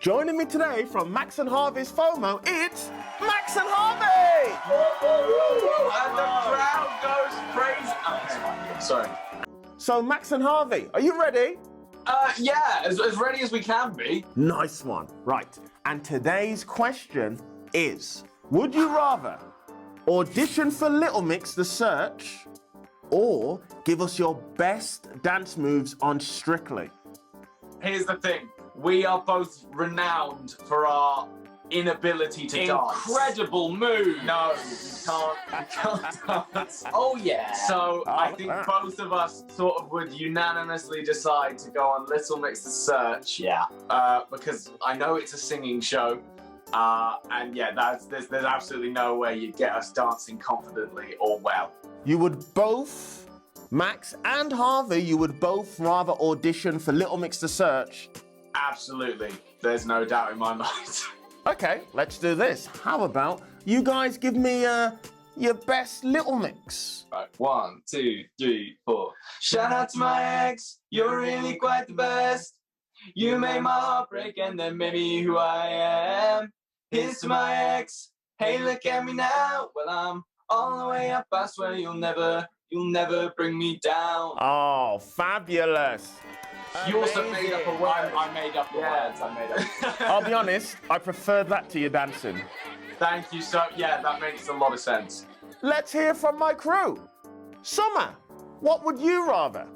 Joining me today from Max and Harvey's FOMO, it's Max and Harvey! And the crowd goes crazy. Okay, sorry. So Max and Harvey, are you ready? Yeah, as ready as we can be. Nice one. Right, and today's question is, would you rather audition for Little Mix The Search or give us your best dance moves on Strictly? Here's the thing. We are both renowned for our inability to dance. Incredible moves. No, you can't dance. Oh, yeah. So I think both of us sort of would unanimously decide to go on Little Mix The Search. Yeah. Because I know it's a singing show. And yeah, there's absolutely no way you'd get us dancing confidently or well. You would both, Max and Harvey, you would both rather audition for Little Mix The Search? Absolutely. There's no doubt in my mind. Okay, let's do this. How about you guys give me your best Little Mix? Right, 1, 2, 3, 4. Shout out to my ex, you're really quite the best. You made my heart break and then made me who I am. Here's to my ex, hey look at me now. Well, I'm all the way up, I swear you'll never bring me down. Oh, fabulous. You also made up a word. I made up the words. I made up. I'll be honest, I preferred that to your dancing. Thank you. So, yeah, that makes a lot of sense. Let's hear from my crew. Summer, what would you rather?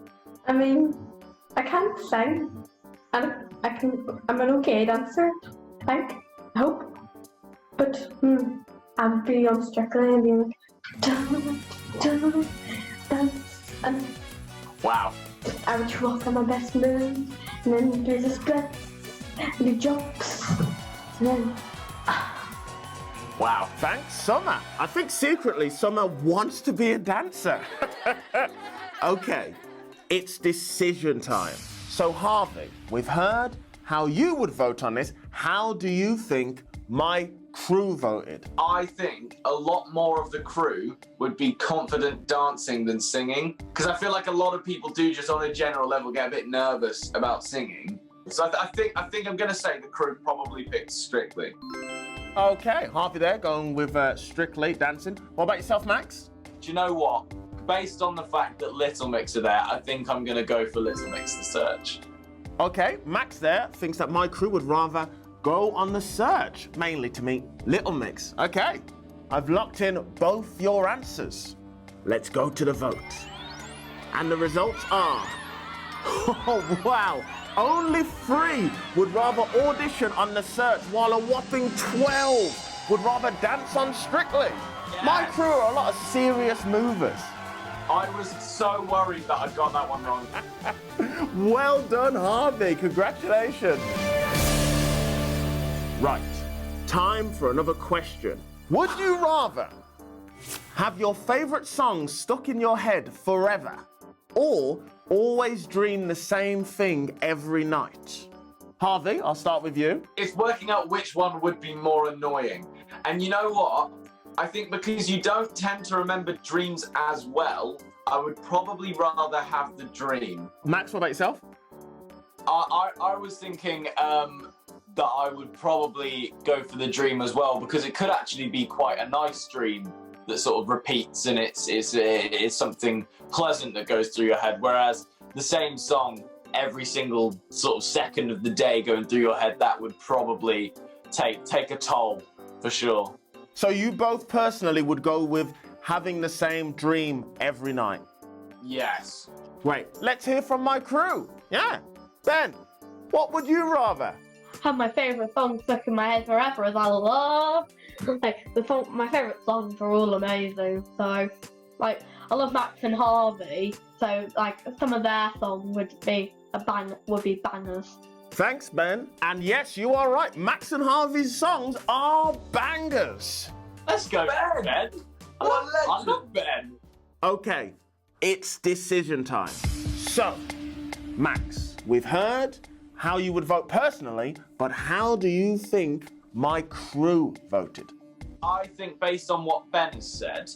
I mean, I can't sing. I'm an okay dancer, I hope. But I'd be on Strictly and be like, dance, and Wow. I would show off my best moves, and then do the splits, and do jumps, and then. Wow, thanks, Summer. I think secretly Summer wants to be a dancer. Okay, it's decision time. So Harvey, we've heard how you would vote on this. How do you think my crew voted? I think a lot more of the crew would be confident dancing than singing, because I feel like a lot of people do just on a general level get a bit nervous about singing. So I think I'm going to say the crew probably picked Strictly. Okay, Harvey there, going with Strictly dancing. What about yourself, Max? Do you know what? Based on the fact that Little Mix are there, I think I'm going to go for Little Mix The Search. Okay, Max there thinks that my crew would rather go on the search, mainly to meet Little Mix. Okay, I've locked in both your answers. Let's go to the vote. And the results are, oh wow, only 3 would rather audition on the search, while a whopping 12 would rather dance on Strictly. Yes. My crew are a lot of serious movers. I was so worried that I'd got that one wrong. Well done, Harvey, congratulations. Right, time for another question. Would you rather have your favorite song stuck in your head forever or always dream the same thing every night? Harvey, I'll start with you. It's working out which one would be more annoying. And you know what? I think because you don't tend to remember dreams as well, I would probably rather have the dream. Max, what about yourself? I was thinking that I would probably go for the dream as well, because it could actually be quite a nice dream that sort of repeats, and it's something pleasant that goes through your head. Whereas the same song every single sort of second of the day going through your head, that would probably take a toll for sure. So you both personally would go with having the same dream every night? Yes. Great. Let's hear from my crew. Yeah. Ben, what would you rather? Have my favourite song stuck in my head forever, as I love. My favourite songs are all amazing. So, I love Max and Harvey. So, some of their songs would be bangers. Thanks, Ben. And yes, you are right. Max and Harvey's songs are bangers. Let's go, Ben. I love Ben. Okay, it's decision time. So, Max, we've heard how you would vote personally, but how do you think my crew voted? I think based on what Ben has said,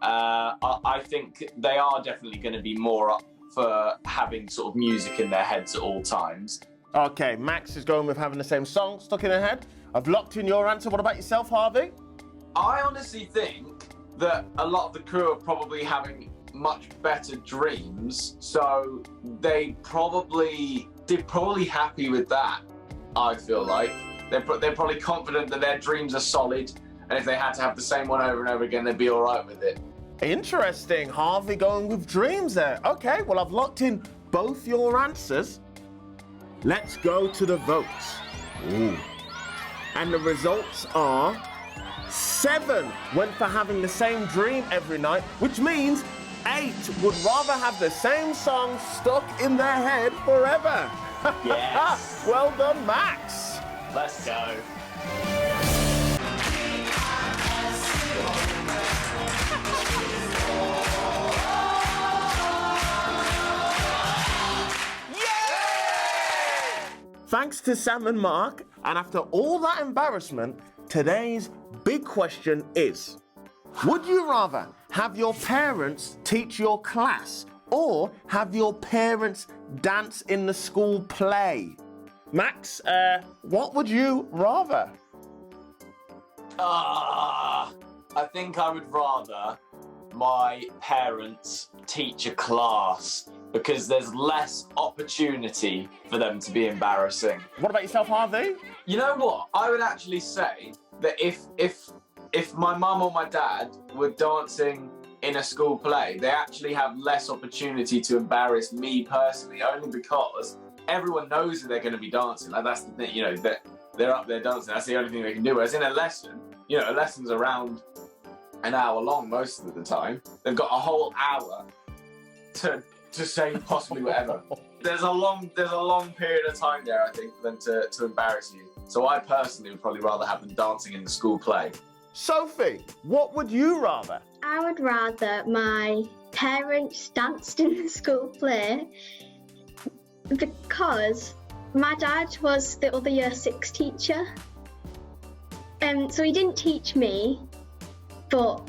I think they are definitely going to be more up for having sort of music in their heads at all times. Okay, Max is going with having the same song stuck in her head. I've locked in your answer. What about yourself, Harvey? I honestly think that a lot of the crew are probably having much better dreams, so they're probably happy with that. I feel like they're probably confident that their dreams are solid, and if they had to have the same one over and over again, they'd be all right with it. Interesting. Harvey going with dreams there. Okay, well, I've locked in both your answers. Let's go to the votes. Ooh. And the results are 7 went for having the same dream every night, which means 8 would rather have the same song stuck in their head forever. Yes. Well done, Max. Let's go. Thanks to Sam and Mark, and after all that embarrassment, today's big question is, would you rather have your parents teach your class or have your parents dance in the school play? Max, what would you rather? I think I would rather my parents teach a class because there's less opportunity for them to be embarrassing. What about yourself, Harvey? You know what? I would actually say that if my mum or my dad were dancing in a school play, they actually have less opportunity to embarrass me personally, only because everyone knows that they're going to be dancing. Like, that's the thing, you know, that they're up there dancing. That's the only thing they can do. Whereas in a lesson, you know, a lesson's around an hour long most of the time. They've got a whole hour to say possibly whatever. There's a long period of time there, I think, for them to embarrass you. So I personally would probably rather have them dancing in the school play. Sophie, what would you rather? I would rather my parents danced in the school play because my dad was the other year 6 teacher. So he didn't teach me, but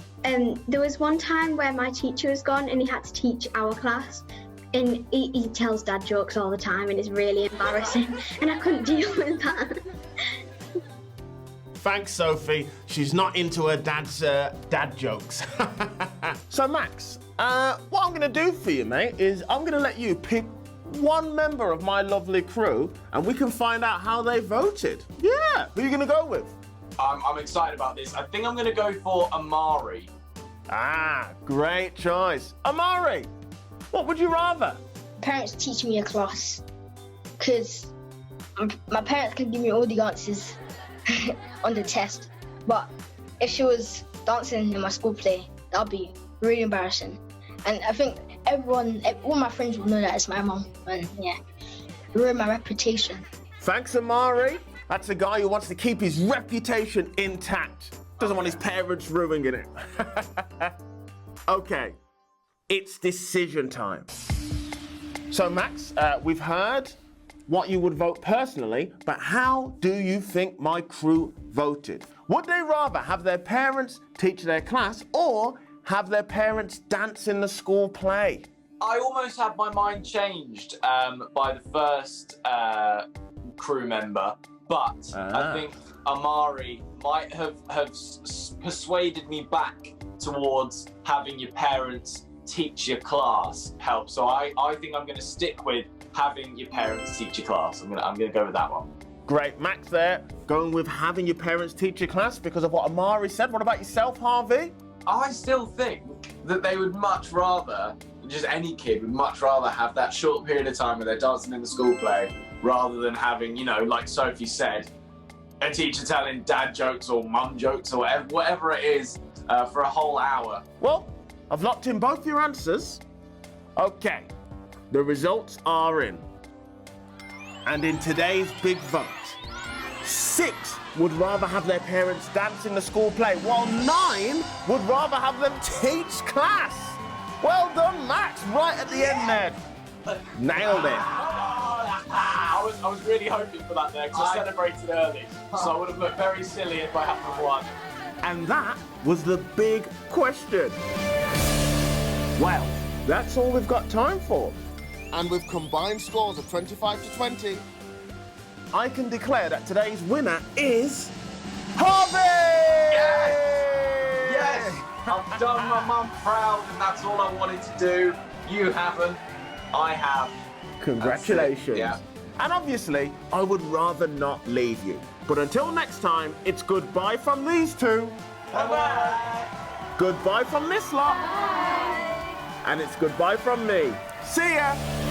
there was one time where my teacher was gone and he had to teach our class, and he tells dad jokes all the time and it's really embarrassing and I couldn't deal with that. Thanks, Sophie. She's not into her dad's dad jokes. So, Max, what I'm going to do for you, mate, is I'm going to let you pick one member of my lovely crew and we can find out how they voted. Yeah, who are you going to go with? I'm excited about this. I think I'm going to go for Amari. Ah, great choice. Amari, what would you rather? Parents teach me a class because my parents can give me all the answers on the test, but if she was dancing in my school play, that would be really embarrassing. And I think all my friends will know that it's my mom, and yeah, ruin my reputation. Thanks, Amari. That's a guy who wants to keep his reputation intact. Doesn't want his parents ruining it. Okay, it's decision time. So, Max, we've heard what you would vote personally, but how do you think my crew voted? Would they rather have their parents teach their class or have their parents dance in the school play? I almost had my mind changed by the first crew member, but I think Amari might have persuaded me back towards having your parents teach your class help. So I think I'm going to stick with having your parents teach your class. I'm gonna go with that one. Great, Max there, going with having your parents teach your class because of what Amari said. What about yourself, Harvey? I still think that they would much rather, just any kid would much rather have that short period of time where they're dancing in the school play rather than having, you know, like Sophie said, a teacher telling dad jokes or mum jokes or whatever it is for a whole hour. Well, I've locked in both your answers. Okay, the results are in. And in today's big vote, 6 would rather have their parents dance in the school play, while 9 would rather have them teach class. Well done, Max, right at the end there. Nailed it. I was really hoping for that there because I celebrated early. So I would have looked very silly if I hadn't won. And that was the big question. Well, that's all we've got time for. And with combined scores of 25 to 20, I can declare that today's winner is Harvey! Yes! I've done my mum proud, and that's all I wanted to do. You haven't. I have. Congratulations. Yeah. And obviously, I would rather not leave you. But until next time, it's goodbye from these two. Bye-bye. Goodbye from this lot. And it's goodbye from me. See ya!